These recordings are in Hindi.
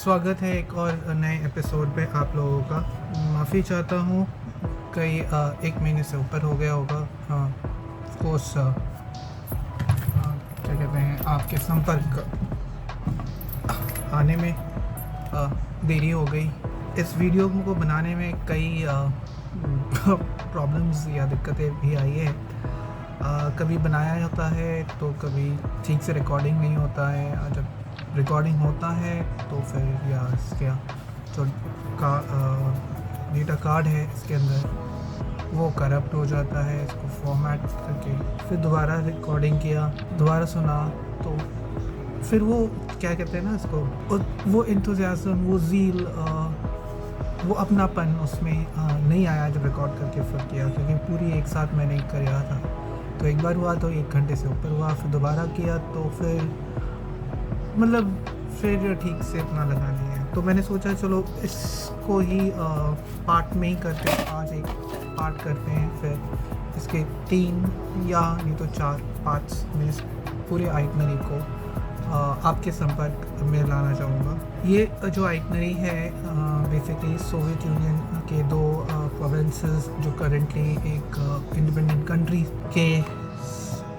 स्वागत है एक और नए एपिसोड पे आप लोगों का। माफ़ी चाहता हूँ, कई 1 महीने से ऊपर हो गया होगा। ऑफ कोर्स क्या कहते हैं, आपके संपर्क आने में देरी हो गई। इस वीडियो को बनाने में कई प्रॉब्लम्स या दिक्कतें भी आई है। कभी बनाया जाता है तो कभी ठीक से रिकॉर्डिंग नहीं होता है, और जब रिकॉर्डिंग होता है तो फिर या इसके जो डेटा कार्ड है इसके अंदर वो करप्ट हो जाता है। इसको फॉर्मेट करके फिर दोबारा रिकॉर्डिंग किया, दोबारा सुना, तो फिर वो क्या कहते हैं ना इसको, वो इंथुजियाज़म, वो ज़ील, वो अपनापन उसमें नहीं आया जब रिकॉर्ड करके फिर किया, क्योंकि पूरी एक साथ मैंने किया था। तो एक बार हुआ तो 1 घंटे से ऊपर हुआ, फिर दोबारा किया तो फिर मतलब फिर ठीक से इतना लगा नहीं है। तो मैंने सोचा चलो इसको ही पार्ट में ही करते हैं, आज एक पार्ट करते हैं, फिर इसके 3 या नहीं तो 4 पार्ट्स में इस पूरे आइटनरी को आपके संपर्क में लाना चाहूँगा। ये जो आइटनरी है बेसिकली सोवियत यूनियन के 2 प्रोविंसेस जो करेंटली एक इंडिपेंडेंट कंट्री के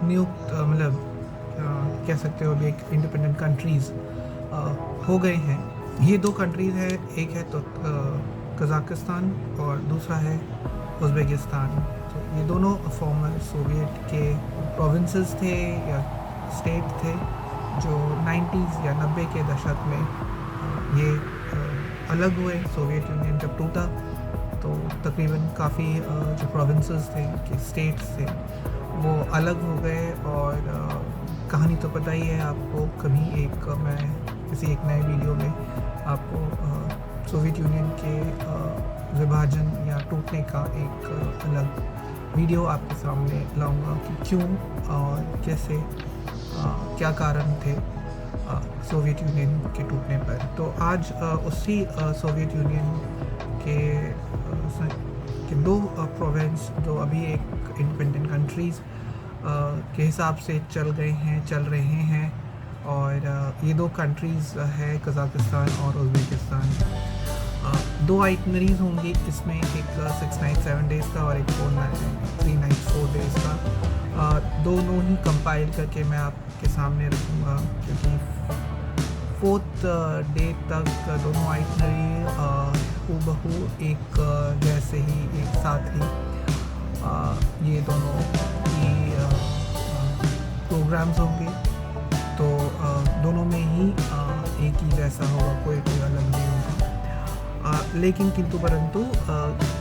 नियुक्त मतलब कह सकते हो अभी एक इंडिपेंडेंट कंट्रीज़ हो गए हैं। ये 2 कंट्रीज़ हैं, एक है तो कज़ाकिस्तान और दूसरा है उज़्बेकिस्तान। तो ये दोनों फॉर्मर सोवियत के प्रोविंसेस थे या स्टेट थे जो 90s या 90 के दशक में ये अलग हुए। सोवियत यूनियन जब टूटा तो तकरीबन काफ़ी जो प्रोविंसेस थे के स्टेट्स थे वो अलग हो गए। और कहानी तो पता ही है आपको, कभी एक मैं किसी एक नए वीडियो में आपको सोवियत यूनियन के विभाजन या टूटने का एक अलग वीडियो आपके सामने लाऊंगा कि क्यों और कैसे क्या कारण थे सोवियत यूनियन के टूटने पर। तो आज उसी सोवियत यूनियन के 2 प्रोविंस जो अभी एक इंडिपेंडेंट कंट्रीज़ के हिसाब से चल रहे हैं। और ये 2 कंट्रीज़ है कज़ाकिस्तान और उज़्बेकिस्तान। 2 आइटनरीज़ होंगी इसमें, एक 6 नाइट 7 डेज़ का और एक 3 नाइट 4 डेज़ का। दोनों ही कंपाइल करके मैं आपके सामने रखूँगा, क्योंकि 4th डे तक दोनों आइटनरी हूबहू एक जैसे ही एक साथ ही ये दोनों ही प्रोग्राम्स होंगे। तो दोनों में ही एक ही जैसा होगा, कोई अलग नहीं होगा। लेकिन किंतु परंतु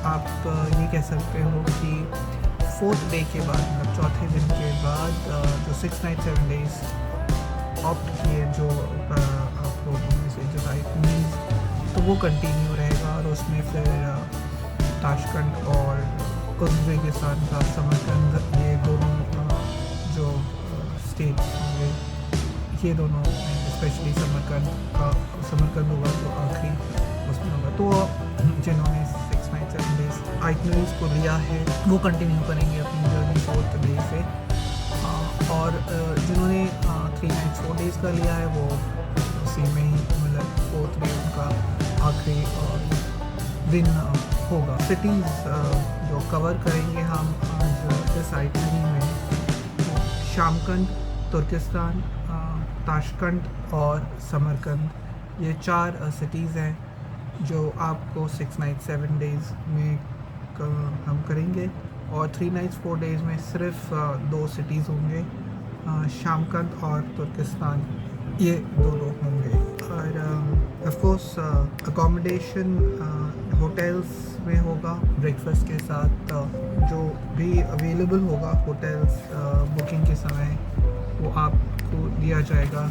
आप ये कह सकते हो कि 4th डे के बाद मतलब 4थे दिन के बाद जो 6 नाइट 7 डेज़ ऑप्ट किए जो आप लोगों में से जो आइटनीज, तो वो कंटिन्यू रहेगा। और उसमें फिर ताशकंद और उज़्बेकिस्तान का समरकंद, ये दोनों जो स्टेट होंगे, ये दोनों स्पेशली समरकंद होगा तो आखिरी उसमें होगा। तो जिन्होंने 6 नाइट 7 डेज़ आइटनरीज को लिया है वो कंटिन्यू करेंगे अपनी जर्नी 4th डे से। और जिन्होंने 3 नाइट 4 डेज़ का लिया है वो उसी में ही मतलब 4th डे उनका आखिरी दिन होगा। सिटीज़ जो कवर करेंगे हम आज इस आइटनरी में, शामकंद, तुर्किस्तान, ताशकंद और समरकंद, ये 4 सिटीज़ हैं जो आपको 6 नाइट 7 डेज़ में हम करेंगे। और 3 नाइट्स 4 डेज़ में सिर्फ 2 सिटीज़ होंगे, शामकंद और तुर्किस्तान, ये 2 लोग होंगे। और ऑफ कोर्स अकोमोडेशन होटल्स में होगा, ब्रेकफास्ट के साथ जो भी अवेलेबल होगा होटल्स बुकिंग के समय वो आपको दिया जाएगा।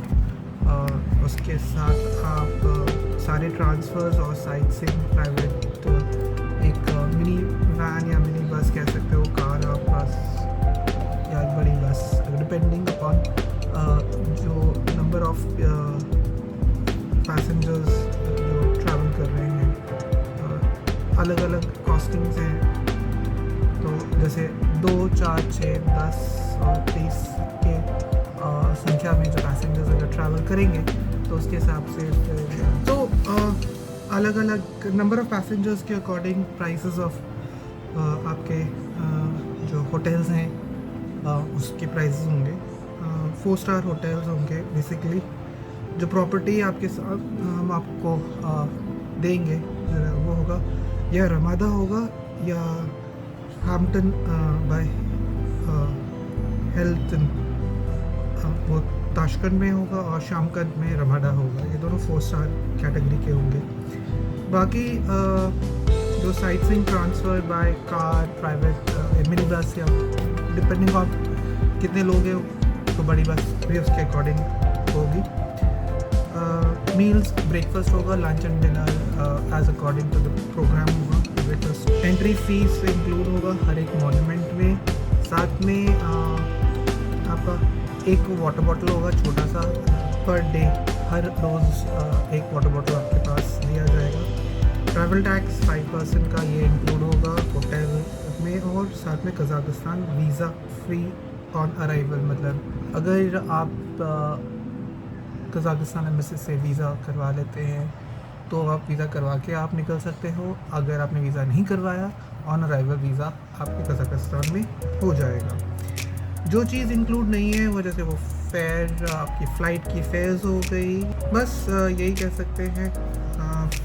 उसके साथ आप सारे ट्रांसफ़र्स और साइट से प्राइवेट एक मिनी वैन या मिनी बस कह सकते हो, कार और बस या एक बड़ी बस, डिपेंडिंग अपॉन जो नंबर ऑफ पैसेंजर्स जो ट्रैवल कर रहे हैं, अलग अलग कॉस्टिंग्स हैं। तो जैसे 2, 4, 6, 10 और 30 के संख्या में जो पैसेंजर्स अगर ट्रैवल करेंगे तो तो उसके हिसाब से तो अलग अलग नंबर ऑफ़ पैसेंजर्स के अकॉर्डिंग प्राइसेस ऑफ आपके जो होटल्स हैं उसके प्राइसेस होंगे। 4 स्टार होटल्स होंगे बेसिकली। जो प्रॉपर्टी आपके साथ हम आपको देंगे वो होगा या रमादा होगा या हैम्पटन बाय हिल्टन, वो ताशकंद में होगा और शामकंद में रमादा होगा। ये दोनों 4 स्टार कैटेगरी के होंगे। बाकी जो sight seeing transfer by car, private mini bus या डिपेंडिंग ऑन कितने लोग हैं तो बड़ी बस भी उसके अकॉर्डिंग होगी। मील्स ब्रेकफास्ट होगा, lunch and dinner as according to the programme होगा। ब्रेकफास्ट एंट्री फीस इंक्लूड होगा हर एक मॉन्यूमेंट में। साथ में आपका एक वाटर बॉटल होगा छोटा सा पर डे, हर रोज़ एक वाटर बॉटल आपके पास दिया जाएगा। ट्रैवल टैक्स 5% का ये इंक्लूड होगा होटल में। और साथ में Kazakhstan visa free on arrival, मतलब अगर आप कज़ाकिस्तान एम्बेसी से वीज़ा करवा लेते हैं तो आप वीज़ा करवा के आप निकल सकते हो। अगर आपने वीज़ा नहीं करवाया, ऑन अराइवल वीज़ा आपके कज़ाकिस्तान में हो जाएगा। जो चीज़ इंक्लूड नहीं है वो जैसे वो फेयर, आपकी फ़्लाइट की फेयर्स हो गई, बस यही कह सकते हैं।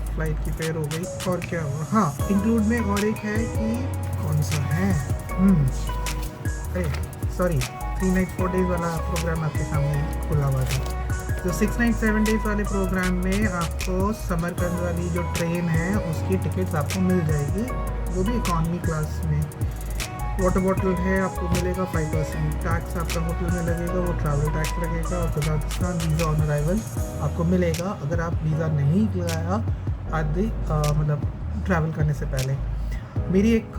फ़्लाइट की फेयर हो गई और क्या हुआ, हाँ इंक्लूड में और एक है कि कौन सा है, सॉरी 3 नाइट 4 डेज़ वाला प्रोग्राम आपके सामने खुला हुआ था। तो 6 नाइट 7 डेज़ वाले प्रोग्राम में आपको समरकंद वाली जो ट्रेन है उसकी टिकट्स आपको मिल जाएगी, वो भी इकॉनमी क्लास में। वाटर बॉटल है आपको मिलेगा 5%। टैक्स आपका होटल में लगेगा, वो ट्रैवल टैक्स लगेगा। और कज़ाकिस्तान वीज़ा ऑन अराइवल आपको मिलेगा अगर आप वीज़ा नहीं लगाया आदि मतलब ट्रैवल करने से पहले। मेरी एक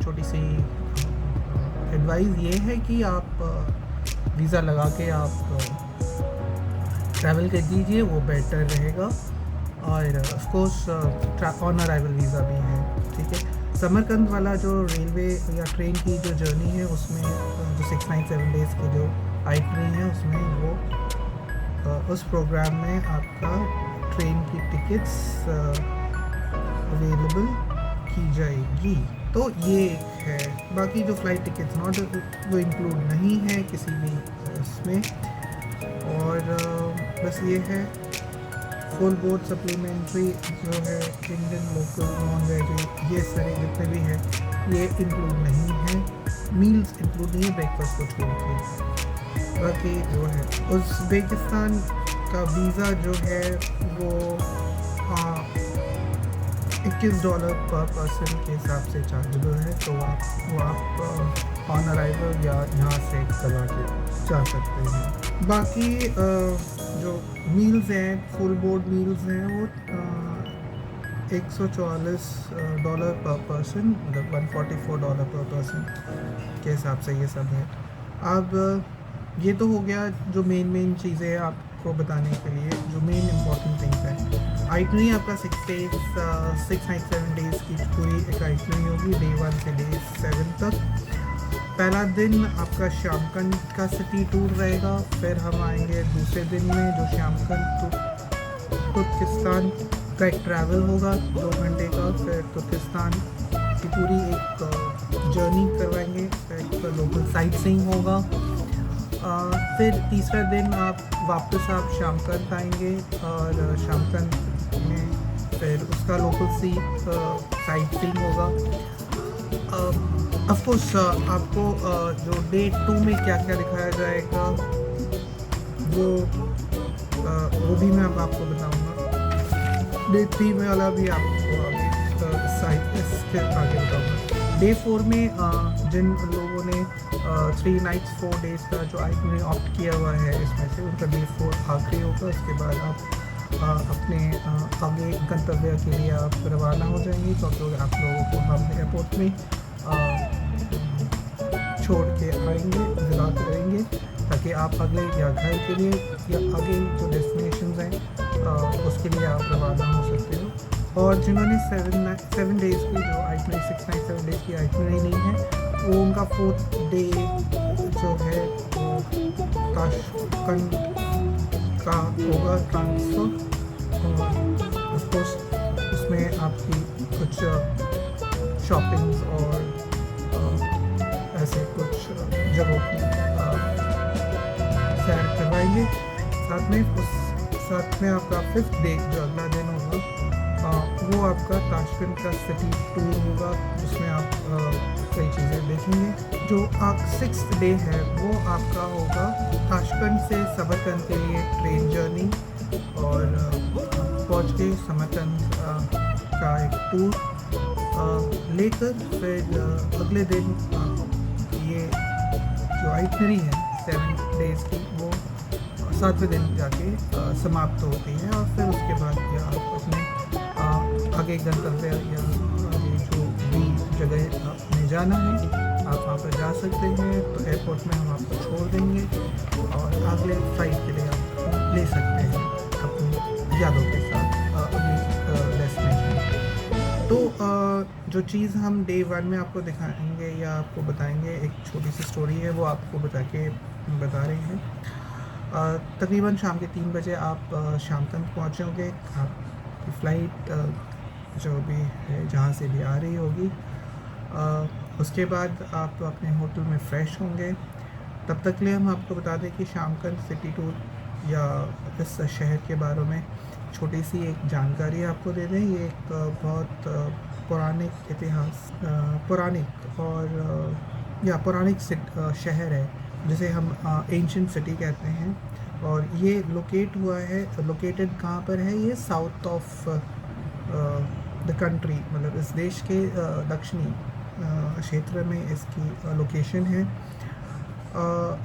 छोटी सी एडवाइस ये है कि आप वीज़ा लगा के आप ट्रैवल कर दीजिए, वो बेटर रहेगा। और of course on arrival visa भी है, ठीक है। समरकंद वाला जो रेलवे या ट्रेन की जो जर्नी है उसमें जो 6 नाइट 7 डेज़ की जो आइटनरी है उसमें वो उस प्रोग्राम में आपका ट्रेन की टिकट्स अवेलेबल की जाएगी। तो ये है। बाकी जो फ़्लाइट टिकट्स नॉट वो इंक्लूड नहीं है किसी भी इसमें। और बस ये है। फुल बोर्ड सप्लीमेंट्री जो है इंडियन लोकल नॉन वेज ये सारे जितने भी हैं ये इंक्लूड नहीं है। मील्स इंक्लूड नहीं है ब्रेकफास्ट को छोड़ के। बाकी जो है उज़्बेकिस्तान का वीज़ा जो है वो $21 पर पर्सन के हिसाब से चार्जेबल है। तो आप ऑन अराइवल या यहाँ से करवा के जा सकते हैं। बाकी जो मील्स हैं फुल बोर्ड मील्स हैं वो $144 पर पर्सन, मतलब $144 पर पर्सन के हिसाब से ये सब है। अब ये तो हो गया जो मेन चीज़ें आपको बताने के लिए, जो मेन इम्पॉर्टेंट थिंग्स हैं। आइटनरी आपका 6 नाइट 7 डेज़ की पूरी एक आइटनरी होगी, डे 1 से डे 7 तक। पहला दिन आपका शामकंद का सिटी टूर रहेगा। फिर हम आएंगे दूसरे दिन में जो शामकंद तुर्किस्तान का एक ट्रैवल होगा 2 घंटे का। फिर तुर्किस्तान की पूरी एक जर्नी करवाएंगे, फिर लोकल साइट सीइंग होगा। फिर तीसरा दिन आप वापस शामकंद आएंगे और शामकंद में फिर उसका लोकल साइट सीइंग होगा। ऑफ कोर्स आपको जो डे 2 में क्या क्या दिखाया जाएगा वो भी मैं अब आपको बताऊंगा। डे 3 में वाला भी आपको आगे इसके आगे बताऊंगा। डे 4 में जिन लोगों ने 3 नाइट्स 4 डेज़ का जो आइटनरी ऑप्ट किया हुआ है इसमें से उनका डे 4 आखिरी होगा। उसके बाद आप अपने आगे गंतव्य के लिए आप रवाना हो जाएंगे, क्योंकि आप लोगों को हम एयरपोर्ट में छोड़ के आएंगे, इंतज़ार करेंगे ताकि आप अगले या घर के लिए या आगे जो डेस्टिनेशंस हैं उसके लिए आप रवाना हो सकते हो। और जिन्होंने 7 डेज़ की जो आइटनरी 6 नाइट 7 डेज़ की आइटनरी नहीं है वो उनका 4th डे जो है वो ताशकंद का होगा ट्रांसफ़र, और ऑफ कोर्स उसमें आपकी कुछ शॉपिंग्स और ऐसे कुछ जगहों की सैर करवाएंगे। साथ में आपका 5th डे जो अगला दिन होगा वो आपका ताशकंद का सिटी टूर होगा, जिसमें आप कई चीज़ें देखेंगे। जो 6th डे है वो आपका होगा ताशकंद से समरकंद के लिए ट्रेन जर्नी, और पहुँच के समरकंद का एक टूर लेकर फिर अगले दिन ये जो आइटनरी है 7 डेज़ की वो 7वें दिन जाके समाप्त होती है, और फिर उसके बाद या आप अपने आगे गंतव्य या आगे जो भी जगह आपने जाना है आप वहाँ पर जा सकते हैं। तो एयरपोर्ट में हम आपको छोड़ देंगे और अगले फ्लाइट के लिए आप ले सकते हैं अपनी यादों के साथ अगली डेस्टिनेशन। तो जो चीज़ हम डे 1 में आपको दिखाएंगे या आपको बताएंगे, एक छोटी सी स्टोरी है वो आपको बता रहे हैं। तकरीबन शाम के 3 बजे आप शामकंद पहुँचोगे। आपकी फ़्लाइट जो भी है जहाँ से भी आ रही होगी, उसके बाद आप अपने होटल में फ़्रेश होंगे। तब तक लिए हम आपको बता दें कि शामकंद सिटी टूर या इस शहर के बारे में छोटी सी एक जानकारी आपको दे दें। ये एक बहुत पौराणिक शहर है, जिसे हम एंशिएंट सिटी कहते हैं, और ये लोकेटेड कहाँ पर है? ये साउथ ऑफ द कंट्री, मतलब इस देश के दक्षिणी क्षेत्र में इसकी लोकेशन है।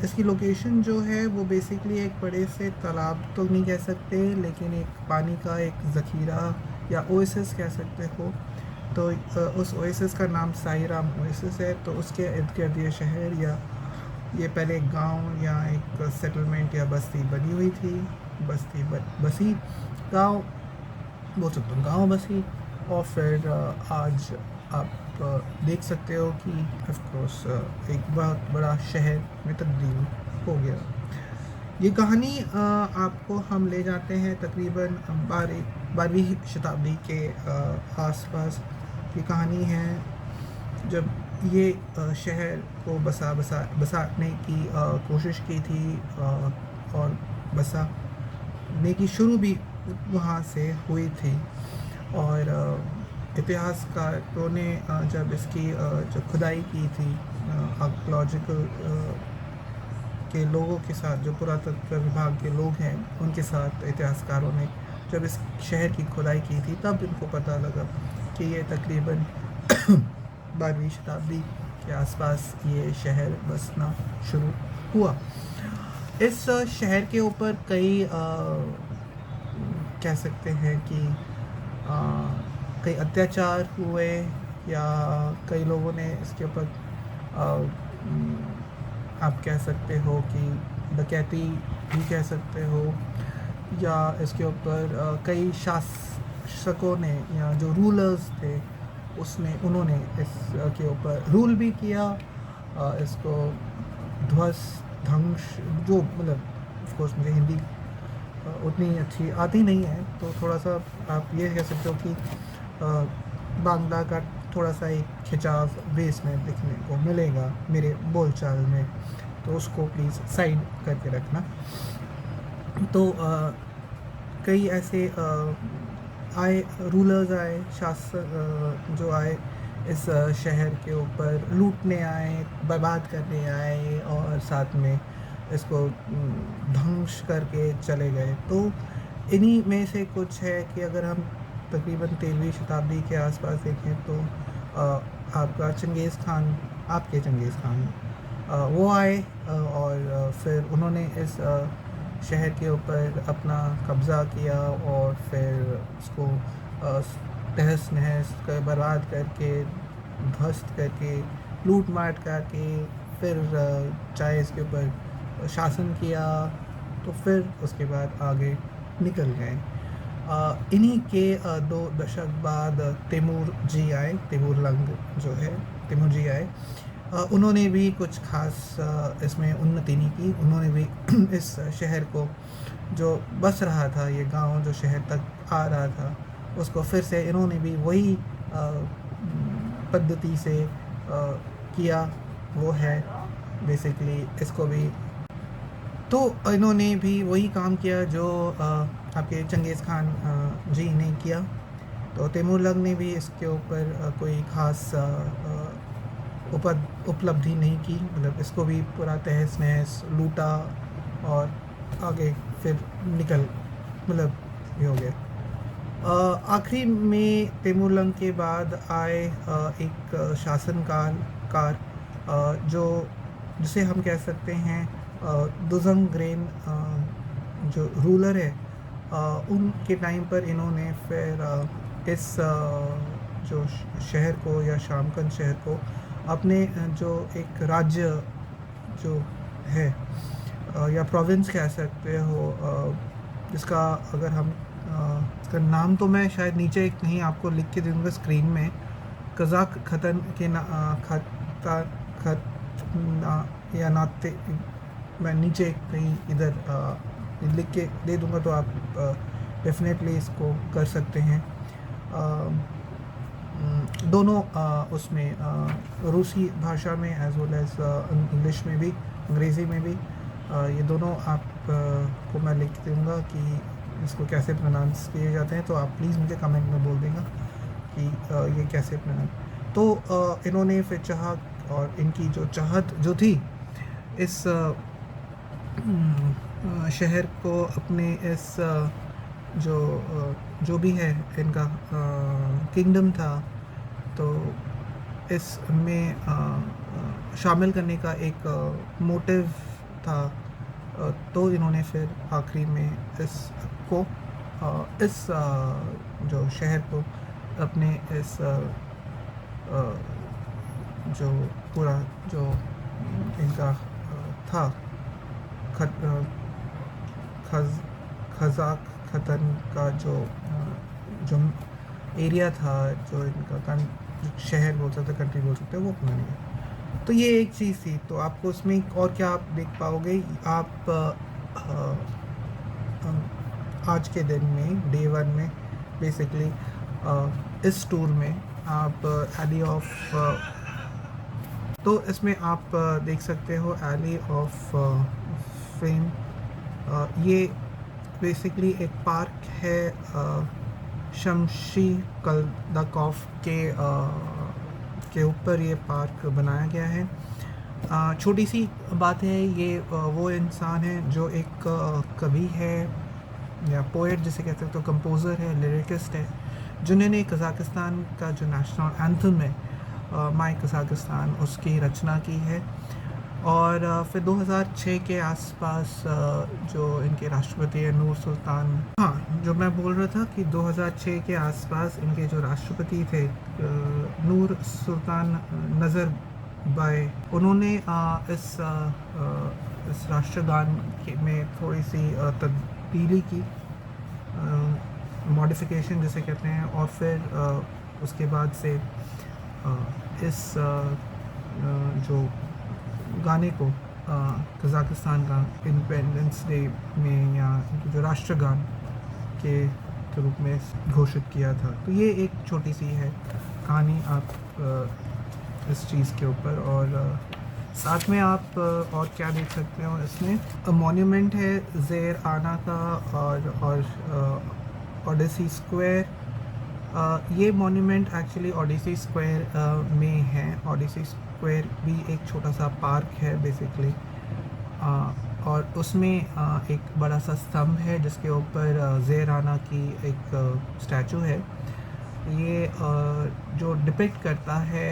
इसकी लोकेशन जो है वो बेसिकली एक बड़े से तालाब तो नहीं कह सकते, लेकिन एक पानी का एक ज़ख़ीरा या ओएसिस कह सकते हो। तो उस ओएसिस का नाम साईराम ओएसिस है। तो उसके इर्द-गिर्द ये शहर या ये पहले एक गाँव या एक सेटलमेंट या बस्ती बनी हुई थी। बसी गाँव बोल सकते हो, गाँव बसी, और फिर आज आप देख सकते हो कि ऑफ कोर्स एक बहुत बड़ा शहर में तब्दील हो गया। ये कहानी आपको हम ले जाते हैं तकरीबन 12वीं शताब्दी के आसपास। ये कहानी है जब ये शहर को बसाने की कोशिश की थी, और बसाने की शुरू भी वहाँ से हुई थी। और इतिहासकारों ने जब इसकी जो खुदाई की थी आर्कियोलॉजिकल के लोगों के साथ, जो पुरातत्व विभाग के लोग हैं उनके साथ इतिहासकारों ने जब इस शहर की खुदाई की थी, तब इनको पता लगा कि ये तकरीबन 12वीं शताब्दी के आसपास ये शहर बसना शुरू हुआ। इस शहर के ऊपर कई कह सकते हैं कि कई अत्याचार हुए, या कई लोगों ने इसके ऊपर आप कह सकते हो कि डकैती भी कह सकते हो, या इसके ऊपर कई शासकों ने या जो रूलर्स थे उन्होंने इसके ऊपर रूल भी किया। इसको ध्वंस जो मतलब ऑफ कोर्स मुझे हिंदी उतनी अच्छी आती नहीं है, तो थोड़ा सा आप ये कह सकते हो कि बांग्ला का थोड़ा सा एक खिंचाव बेस में दिखने को मिलेगा मेरे बोलचाल में, तो उसको प्लीज़ साइड करके रखना। तो कई ऐसे रूलर्स आए, शासक जो आए इस शहर के ऊपर लूटने आए, बर्बाद करने आए, और साथ में इसको ध्वंस करके चले गए। तो इन्हीं में से कुछ है कि अगर हम तकरीबन 13वीं शताब्दी के आसपास देखें तो आपके चंगेज़ खान वो आए, और फिर उन्होंने इस शहर के ऊपर अपना कब्ज़ा किया, और फिर उसको तहस नहस कर बर्बाद करके, ध्वस्त करके, लूट मार करके, फिर चाहे इसके ऊपर शासन किया, तो फिर उसके बाद आगे निकल गए। इन्हीं के 2 दशक बाद तैमूर जी आए, तैमूर जी आए। उन्होंने भी कुछ ख़ास इसमें उन्नति नहीं की। उन्होंने भी इस शहर को जो बस रहा था, ये गाँव जो शहर तक आ रहा था, उसको फिर से इन्होंने भी वही पद्धति से किया, वो है बेसिकली इसको भी। तो इन्होंने भी वही काम किया जो आपके चंगेज़ खान जी ने किया। तो तैमूरलंग ने भी इसके ऊपर कोई ख़ास उपलब्धि नहीं की, मतलब इसको भी पूरा तहस नहस लूटा और आगे फिर निकल मतलब ये हो गया। आखिरी में तैमूरलंग के बाद आए एक शासनकार जो जिसे हम कह सकते हैं दुज़ंगग्रेन जो रूलर है, उनके टाइम पर इन्होंने फिर इस जो शहर को या शामकंद शहर को अपने जो एक राज्य जो है या प्रोविंस कह सकते हो, जिसका अगर हम इसका नाम तो मैं शायद नीचे कहीं आपको लिख के दूँगा स्क्रीन में, कज़ाक खतन के या नाते मैं नीचे कहीं इधर लिख के दे दूँगा, तो आप डेफिनेटली इसको कर सकते हैं। दोनों उसमें रूसी भाषा में एज़ वेल एज़ इंग्लिश में भी, अंग्रेज़ी में भी, ये दोनों आप को मैं लिख दूँगा कि इसको कैसे प्रोनाउंस किए जाते हैं, तो आप प्लीज़ मुझे कमेंट में बोल देना कि ये कैसे प्रोनाउंस। तो इन्होंने फिर चाहा, और इनकी जो चाहत जो थी इस शहर को अपने इस जो भी है इनका किंगडम था, तो इसमें शामिल करने का एक मोटिव था। तो इन्होंने फिर आखिरी में इसको इस जो शहर को अपने इस जो पूरा जो इनका था खज़ाक खतन का जो एरिया था, जो इनका शहर बोल सकते, कंट्री बोल सकते हैं, वो बन गया। तो ये एक चीज़ थी। तो आपको उसमें और क्या आप देख पाओगे, आप आज के दिन में डे 1 में बेसिकली इस टूर में आप एली ऑफ तो इसमें आप देख सकते हो एली ऑफ फेम। ये बेसिकली एक पार्क है शमशी कल्दाकॉफ के ऊपर ये पार्क बनाया गया है। छोटी सी बात है, ये वो इंसान है जो एक कवि है या पोएट जिसे कहते हैं, तो कंपोज़र है, लिरिकिस्ट है, जिन्होंने कज़ाकिस्तान का जो नेशनल एंथम है माय कज़ाकिस्तान, उसकी रचना की है। और फिर 2006 के आसपास जो इनके राष्ट्रपति है नूर सुल्तान, हाँ जो मैं बोल रहा था कि 2006 के आसपास इनके जो राष्ट्रपति थे नूर सुल्तान नज़रबाय, उन्होंने इस राष्ट्रगान में थोड़ी सी तब्दीली की, मॉडिफिकेशन जिसे कहते हैं, और फिर उसके बाद से इस जो गाने को कज़ाकिस्तान का इंडिपेंडेंस डे में या जो राष्ट्रगान के रूप में घोषित किया था। तो ये एक छोटी सी है कहानी आप इस चीज़ के ऊपर। और साथ में आप और क्या देख सकते हो, इसमें मॉन्यूमेंट है ज़ेर आना का और ओडिसी स्क्वायर। ये मॉन्यूमेंट एक्चुअली ओडिसी स्क्वायर में है। ओडिसी स्क्वायर भी एक छोटा सा पार्क है बेसिकली, और उसमें एक बड़ा सा स्तंभ है जिसके ऊपर ज़ेर आना की एक स्टैचू है। ये जो डिपिक्ट करता है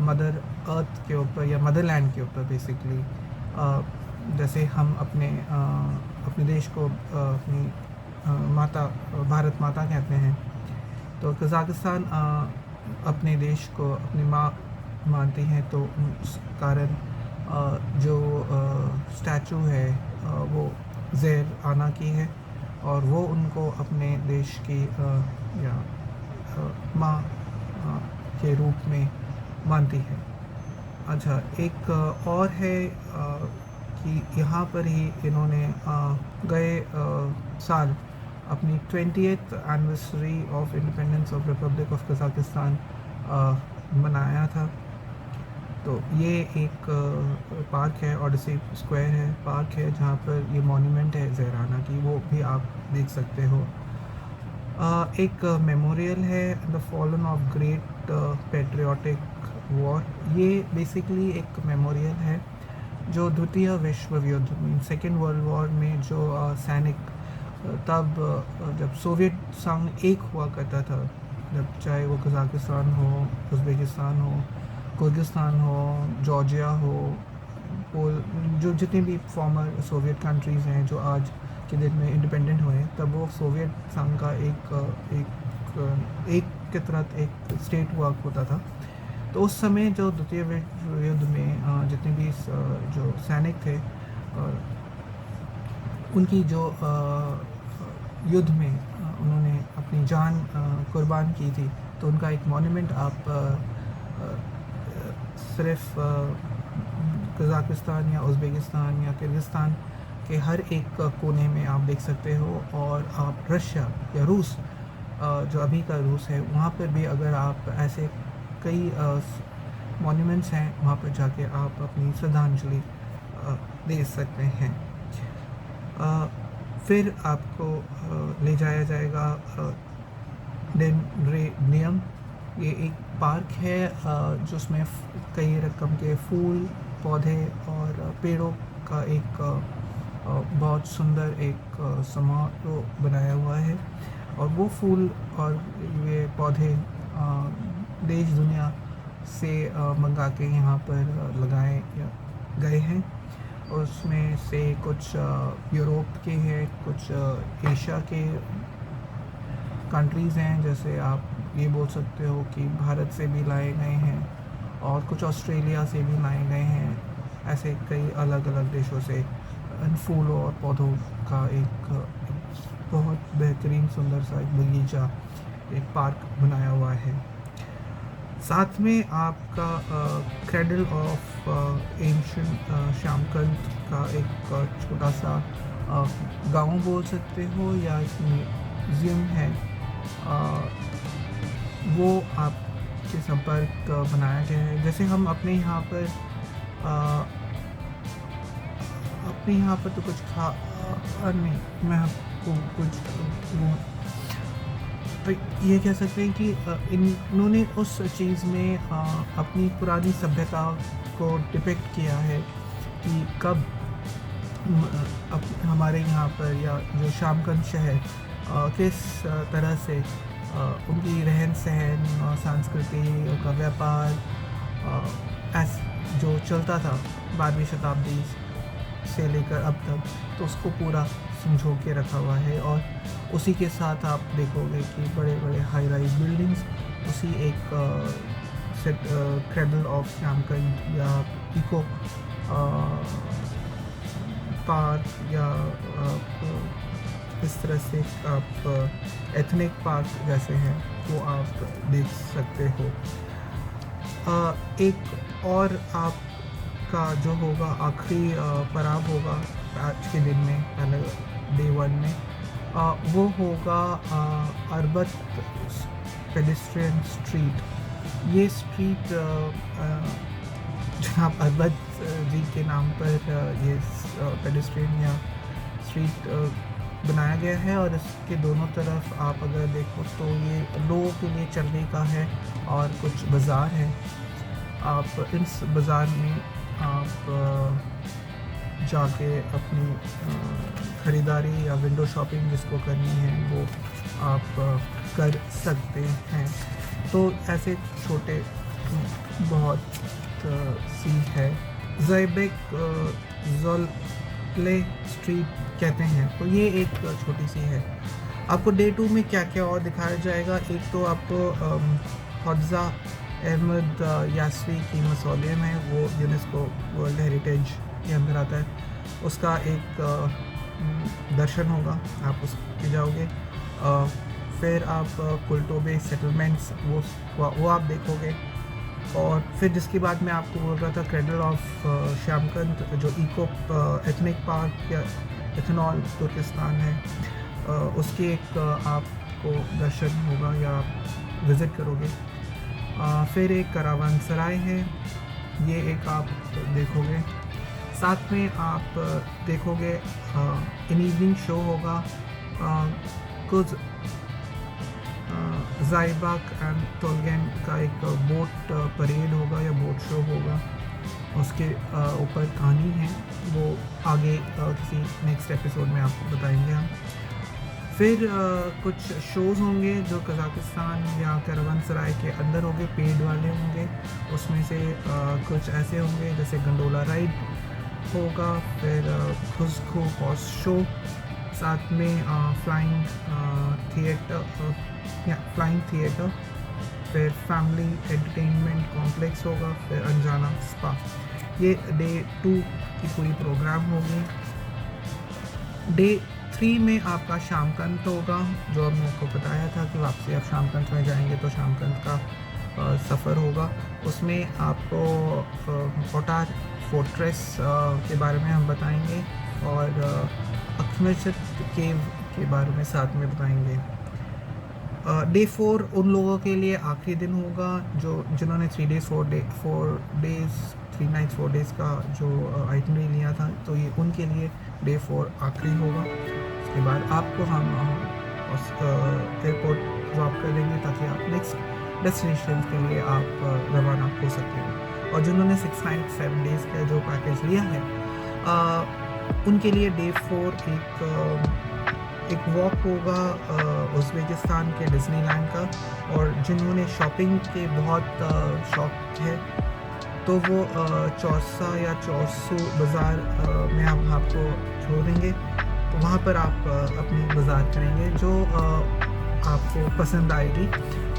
मदर अर्थ के ऊपर या मदरलैंड के ऊपर बेसिकली, जैसे हम अपने देश को अपनी माता, भारत माता कहते हैं, तो कज़ाकिस्तान अपने देश को अपनी माँ मानती हैं। तो उस कारण जो स्टैचू है वो ज़ेर आना की है, और वो उनको अपने देश की या माँ के रूप में मानती है। अच्छा, एक और है कि यहाँ पर ही इन्होंने गए साल अपनी 20th anniversary of independence of Republic of Kazakhstan मनाया था। तो ये एक पार्क है, ओडिसी स्क्वायर है, पार्क है जहाँ पर ये मॉन्यूमेंट है ज़हराना की, वो भी आप देख सकते हो। एक मेमोरियल है the fallen of great patriotic war. ये बेसिकली एक मेमोरियल है जो द्वितीय विश्व युद्ध में, सेकेंड वर्ल्ड वॉर में जो सैनिक तब जब सोवियत संघ एक हुआ करता था, जब चाहे वो कज़ाकिस्तान हो, उज़्बेकिस्तान हो, किर्गिस्तान हो, जॉर्जिया हो, पोल, जो जितने भी फॉर्मर सोवियत कंट्रीज़ हैं जो आज के दिन में इंडिपेंडेंट हुए, तब वो सोवियत संघ का एक के तहत एक स्टेट हुआ होता था। तो उस समय जो द्वितीय विश्व युद्ध में जितने भी जो सैनिक थे, उनकी जो युद्ध में उन्होंने अपनी जान कुर्बान की थी, तो उनका एक मॉन्यूमेंट आप सिर्फ कज़ाकिस्तान या उज़्बेकिस्तान या किर्गिस्तान के हर एक कोने में आप देख सकते हो। और आप रशिया या रूस, जो अभी का रूस है, वहाँ पर भी अगर आप ऐसे कई मॉन्यूमेंट्स हैं, वहाँ पर जाके आप अपनी श्रद्धांजलि दे सकते हैं। फिर आपको ले जाया जाएगा डेनड्रेनियम। ये एक पार्क है जिसमें कई रकम के फूल, पौधे और पेड़ों का एक बहुत सुंदर एक समारोह बनाया हुआ है। और वो फूल और ये पौधे देश दुनिया से मंगा के यहाँ पर लगाए गए हैं। और उसमें से कुछ यूरोप के हैं, कुछ एशिया के कंट्रीज़ हैं, जैसे आप ये बोल सकते हो कि भारत से भी लाए गए हैं और कुछ ऑस्ट्रेलिया से भी लाए गए हैं। ऐसे कई अलग अलग देशों से इन फूलों और पौधों का एक बहुत बेहतरीन सुंदर सा एक बगीचा, एक पार्क बनाया हुआ है। साथ में आपका क्रेडल ऑफ एंशिएंट श्यामकंद का एक छोटा सा गांव बोल सकते हो या एक म्यूज़ियम है, वो आपके संपर्क बनाया गया है। जैसे हम अपने यहाँ पर तो कुछ नहीं, मैं आपको कुछ तो ये कह सकते हैं कि इन्होंने उस चीज़ में अपनी पुरानी सभ्यता को डिपिक्ट किया है कि कब हमारे यहाँ पर या जो श्यामकंद शहर किस तरह से उनकी रहन सहन, संस्कृति, उनका व्यापार जो चलता था 12वीं शताब्दी से लेकर अब तक, तो उसको पूरा संजो के रखा हुआ है। और उसी के साथ आप देखोगे कि बड़े बड़े हाई राइज बिल्डिंग्स उसी एक क्रेडल ऑफ श्यामकंद या इको पार्क या इस तरह से आप एथनिक पार्क जैसे हैं वो आप देख सकते हो। एक और आपका जो होगा आखिरी पड़ाव होगा आज के दिन में, पहले डे 1 में, वो होगा अरबत पेडेस्ट्रियन स्ट्रीट। ये स्ट्रीट जनाब अरबत जी के नाम पर ये पेडेस्ट्रियन या स्ट्रीट बनाया गया है। और इसके दोनों तरफ आप अगर देखो तो ये लोगों के लिए चलने का है और कुछ बाज़ार है। आप इस बाज़ार में आप जाके अपनी ख़रीदारी या विंडो शॉपिंग जिसको करनी है वो आप कर सकते हैं। तो ऐसे छोटे बहुत सी है। ज़ैबेक ज़ोल्ले स्ट्रीट कहते हैं, तो ये एक छोटी सी है। आपको डे 2 में क्या क्या और दिखाया जाएगा, एक तो आपको हफ्ज़ा अहमद यासवी की मौज़ूलियम है, वो यूनेस्को वर्ल्ड हेरिटेज के अंदर आता है, उसका एक दर्शन होगा, आप उसके जाओगे। फिर आप कुल्टोबे सेटलमेंट्स वो आप देखोगे। और फिर जिसके बाद मैं आपको बोल रहा था क्रेडल ऑफ श्यामकंद, जो इको एथनिक पार्क या एथनॉल तुर्किस्तान है, उसके एक आपको दर्शन होगा या आप विज़िट करोगे। फिर एक करावानसराय है, ये एक आप देखोगे। साथ में आप देखोगे इन इवनिंग शो होगा, कुछ ज़ाइबाक एंड टोलगेन का एक बोट परेड होगा या बोट शो होगा, उसके ऊपर कहानी है, वो आगे किसी नेक्स्ट एपिसोड में आपको बताएंगे हम। फिर कुछ शोज़ होंगे जो कज़ाकिस्तान या करावानसराय के अंदर होंगे, पेड वाले होंगे। उसमें से कुछ ऐसे होंगे जैसे गंडोला राइड होगा, फिर खुशखू हॉर्स शो, साथ में फ्लाइंग थिएटर, फिर फैमिली एंटरटेनमेंट कॉम्प्लेक्स होगा, फिर अनजाना स्पा। ये डे 2 की पूरी प्रोग्राम होगी। डे 3 में आपका शामकंद होगा, जो हमने आपको बताया था कि वापसी आप शामकंद में जाएंगे तो शामकंद का सफ़र होगा। उसमें आपको कोटार फोर्ट्रेस के बारे में हम बताएंगे और अखमचत केव के बारे में साथ में बताएंगे। डे 4 उन लोगों के लिए आखिरी दिन होगा जिन्होंने 3 days 3 nights 4 days का जो आइटनरी लिया था, तो ये उनके लिए डे 4 आखिरी होगा। उसके बाद आपको हम एयरपोर्ट ड्रॉप कर देंगे ताकि आप नेक्स्ट डेस्टिनेशन के लिए आप रवाना हो सकते हैं। और जिन्होंने 6 nights 7 days का जो पैकेज लिया है, उनके लिए डे 4 एक वॉक होगा उज़्बेकिस्तान के डिज़नीलैंड का। और जिन्होंने शॉपिंग के बहुत शौक है तो वो चौसा या चौसू बाज़ार में हम आपको छोड़ देंगे, तो वहाँ पर आप अपनी बाज़ार करेंगे जो आपको पसंद आएगी।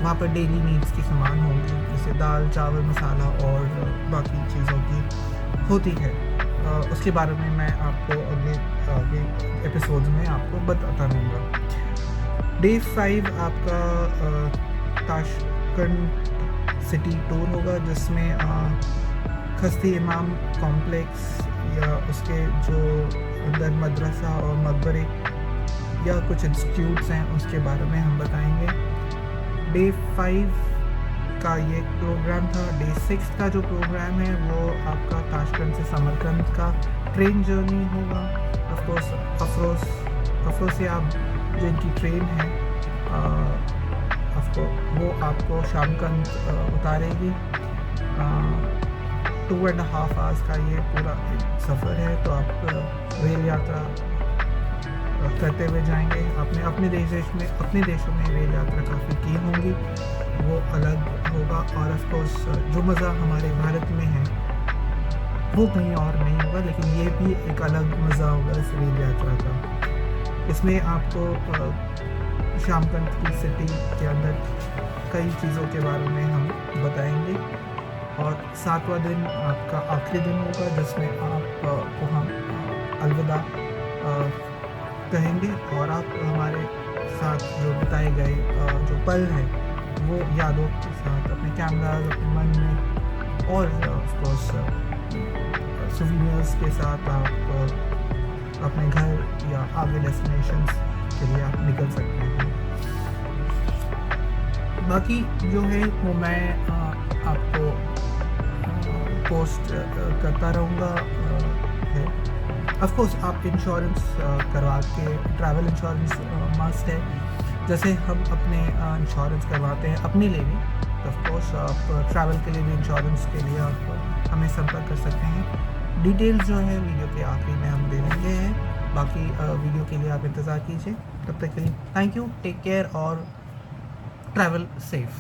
वहाँ पर डेली नीड्स की सामान होंगी, जैसे दाल चावल मसाला और बाकी चीज़ों की होती है। उसके बारे में मैं आपको आगे एपिसोड्स में आपको बताता रहूँगा। डे 5 आपका ताशकंद सिटी टूर होगा, जिसमें खस्ती इमाम कॉम्प्लेक्स या उसके जो अंदर मदरसा और मकबरे या कुछ इंस्टीट्यूट्स हैं उसके बारे में हम बताएंगे। डे 5 का ये प्रोग्राम था। डे 6 का जो प्रोग्राम है वो आपका ताशकंद से समरकंद का ट्रेन जर्नी होगा। ऑफकोर्स अफरोसियाब जो इनकी ट्रेन है वो आपको शामकंद उतारेगी। 2.5 hours का ये पूरा सफ़र है, तो आप रेल यात्रा करते हुए जाएंगे। आपने अपने देशों में रेल यात्रा काफ़ी की होंगी, वो अलग होगा। और ऑफकोर्स जो मज़ा हमारे भारत में है वो कहीं और नहीं होगा, लेकिन ये भी एक अलग मज़ा होगा इस रेल यात्रा का। इसमें आपको शामकंद की सिटी के अंदर कई चीज़ों के बारे में हम बताएंगे। और 7वां दिन आपका आखिरी दिन होगा, जिसमें आपको हम अलविदा कहेंगे और आप हमारे साथ जो बिताए गए जो पल हैं वो यादों के साथ अपने कैमराज, अपने मन में और ऑफकोर्स सोवेनिर्स के साथ आप अपने घर या आगे डेस्टिनेशंस के लिए आप निकल सकते हैं। बाकी जो है वो मैं आपको पोस्ट करता रहूँगा है। ऑफकोर्स आप इंश्योरेंस करवा के, ट्रैवल इंश्योरेंस मस्ट है। जैसे हम अपने इंश्योरेंस करवाते हैं अपने लिए भी, ऑफकोर्स आप ट्रैवल के लिए भी इंश्योरेंस के लिए आप हमें संपर्क कर सकते हैं। डिटेल्स जो है वीडियो के आखिरी में हम दे देंगे हैं। बाकी वीडियो के लिए आप इंतज़ार कीजिए। तब तक के लिए थैंक यू, टेक केयर और ट्रैवल सेफ।